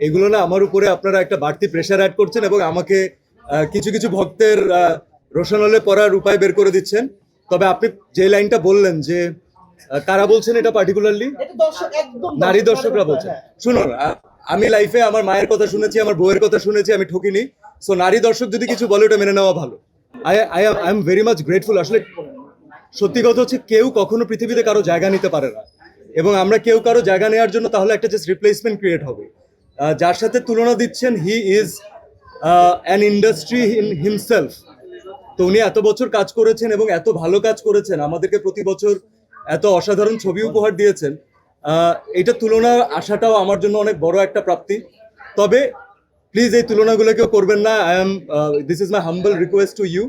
এগুলো না আমার উপরে আপনারা একটা বাড়তি প্রেশার অ্যাড করছেন এবং আমাকে কিছু কিছু ভক্তের রোশনালে পড়ার উপায় বের করে দিচ্ছেন। তবে আপনি যে লাইনটা বললেন যে কারা বলছেন এটা পার্টিকুলারলি, নারী দর্শকরা বলছেন। শুনুন, আমি লাইফে আমার মায়ের কথা শুনেছি, আমার বউয়ের কথা শুনেছি, আমি ঠকিনি। সো নারী দর্শক যদি কিছু বলে ওটা মেনে নেওয়া ভালো। I am very much grateful. আসলে সত্যি কথা হচ্ছে কেউ কখনো পৃথিবীতে কারো জায়গা নিতে পারে না, এবং আমরা কেউ কারো জায়গা নেওয়ার জন্য তাহলে একটা জাস্ট রিপ্লেসমেন্ট ক্রিয়েট হবে। যার সাথে তুলনা দিচ্ছেন, he is an industry in himself. তো উনি এত বছর কাজ করেছেন এবং এত ভালো কাজ করেছেন, আমাদেরকে প্রতি বছর এত অসাধারণ ছবি উপহার দিয়েছেন। এটা তুলনা আসাটাও আমার জন্য অনেক বড় একটা প্রাপ্তি। তবে প্লিজ এই তুলনাগুলো কেউ করবেন না। This is my humble request to you.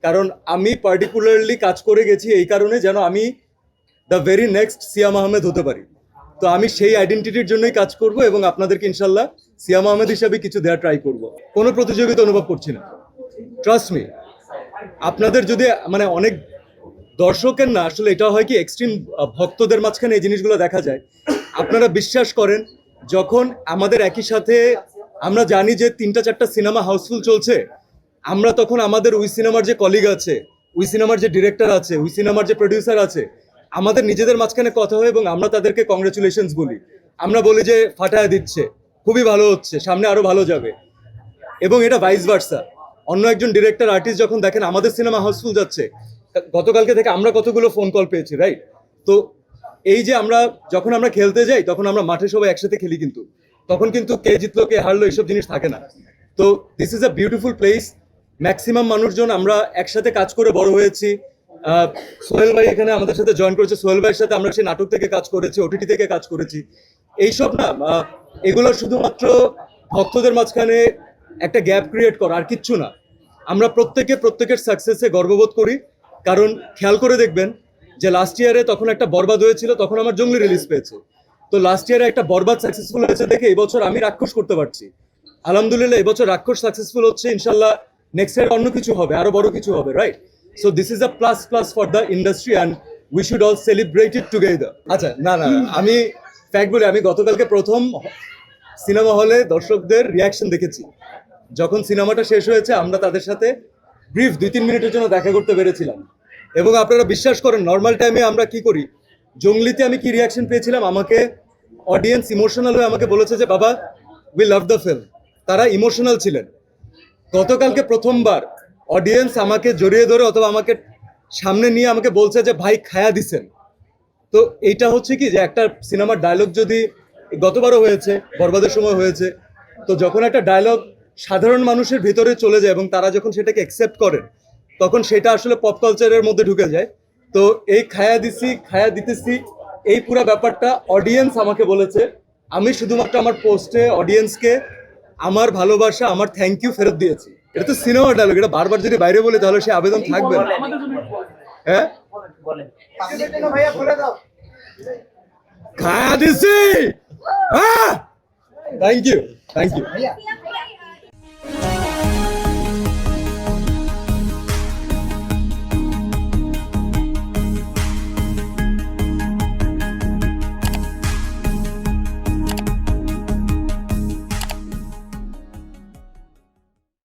কারণ আমি পার্টিকুলারলি কাজ করে গেছি এই কারণে যেন আমি দ্য ভেরি নেক্সট সিয়াম আহমেদ হতে পারি। তো আমি সেই আইডেন্টিটির জন্যই কাজ করব এবং আপনাদেরকে ইনশাল্লাহ সিয়াম আহমেদ হিসাবে কিছু দেওয়ার ট্রাই করব। কোনো প্রতিযোগিতা অনুভব করছি না, ট্রাস্ট মি। আপনাদের যদি মানে অনেক দর্শকের না, আসলে এটা হয় কি এক্সট্রিম ভক্তদের মাঝখানে এই জিনিসগুলো দেখা যায়। আপনারা বিশ্বাস করেন, যখন আমাদের একই সাথে আমরা জানি যে 3-4টা সিনেমা হাউসফুল চলছে, আমরা তখন আমাদের ওই সিনেমার যে কলিগ আছে, ওই সিনেমার যে ডিরেক্টর আছে, ওই সিনেমার যে প্রডিউসার আছে, আমাদের নিজেদের মাঝখানে কথা হয় এবং আমরা তাদেরকে কংগ্রেচুলেশনস বলি। আমরা বলি যে ফাটায় দিচ্ছে, খুবই ভালো হচ্ছে, সামনে আরো ভালো যাবে। এবং এটা ভাইস ভার্সা। অন্য একজন ডিরেক্টর আর্টিস্ট যখন দেখেন আমাদের সিনেমা হাউসফুল যাচ্ছে, গতকালকে থেকে আমরা কতগুলো ফোন কল পেয়েছি, রাইট? তো এই যে আমরা যখন আমরা খেলতে যাই তখন আমরা মাঠে সবাই একসাথে খেলি, কিন্তু তখন কিন্তু কে জিতলো কে হারলো এইসব জিনিস থাকে না। তো this is a beautiful place. Maximum মানুষজন আমরা একসাথে কাজ করে বড় হয়েছি। সোহেল ভাই এখানে আমাদের সাথে জয়েন করেছে, সোহেল ভাইয়ের সাথে আমরা সেই নাটক থেকে কাজ করেছি, ওটিটি থেকে কাজ করেছি। এইসব না, এগুলো শুধুমাত্র ভক্তদের মাঝখানে একটা গ্যাপ ক্রিয়েট করা, আর কিচ্ছু না। আমরা প্রত্যেকের সাকসেসে গর্ববোধ করি। কারণ খেয়াল করে দেখবেন যে লাস্ট ইয়ারে তখন একটা বরবাদ হয়েছিল, তখন আমার জঙ্গলি রিলিজ পেয়েছে। তো লাস্ট ইয়ারে একটা বরবাদ সাকসেসফুল হয়েছে দেখে এবছর আমি রাক্ষস করতে পারছি। আলহামদুলিল্লাহ এবছর রাক্ষস সাকসেসফুল হচ্ছে, ইনশাল্লাহ নেক্সট ইয়ার অন্য কিছু হবে, আরো বড় কিছু হবে, right? So this is a plus for the industry and we should all celebrate it together. আচ্ছা, না, আমি ফ্যাক্ট বলি, আমি গতকালকে প্রথম সিনেমা হলে দর্শকদের রিয়াকশন দেখেছি। যখন সিনেমাটা শেষ হয়েছে আমরা তাদের সাথে ব্রিফ 2-3 মিনিটের জন্য দেখা করতে পেরেছিলাম। এবং আপনারা বিশ্বাস করেন, নর্মাল টাইমে আমরা কি করি, জঙ্গলিতে আমি কি রিয়াকশন পেয়েছিলাম, আমাকে অডিয়েন্স ইমোশনাল হয়ে আমাকে বলেছে যে বাবা উই লাভ দ্য ফিল্ম। তারা ইমোশনাল ছিলেন। গতকালকে প্রথমবার অডিয়েন্স আমাকে জড়িয়ে ধরে অথবা আমাকে সামনে নিয়ে আমাকে বলছে যে ভাই খায়া দিছেন। তো এইটা হচ্ছে কি যে একটা সিনেমার ডায়লগ যদি, গতবারও হয়েছে, বরবাদের সময় হয়েছে, তো যখন একটা ডায়লগ সাধারণ মানুষের ভিতরে চলে যায় এবং তারা যখন সেটাকে অ্যাকসেপ্ট করে, তখন সেটা আসলে পপ কালচারের মধ্যে ঢুকে যায়। তো এই খায়া দিতেছি এই পুরো ব্যাপারটা অডিয়েন্স আমাকে বলেছে। আমি শুধুমাত্র আমার পোস্টে অডিয়েন্সকে আমার ভালোবাসা, আমার থ্যাংক ইউ ফেরত দিয়েছি। এটা তো সিনেমার ডায়লগ, এটা বারবার যদি বাইরে বলে তাহলে সে আবেদন থাকবে না। হ্যাঁ, খায়া দিছি। Thank you.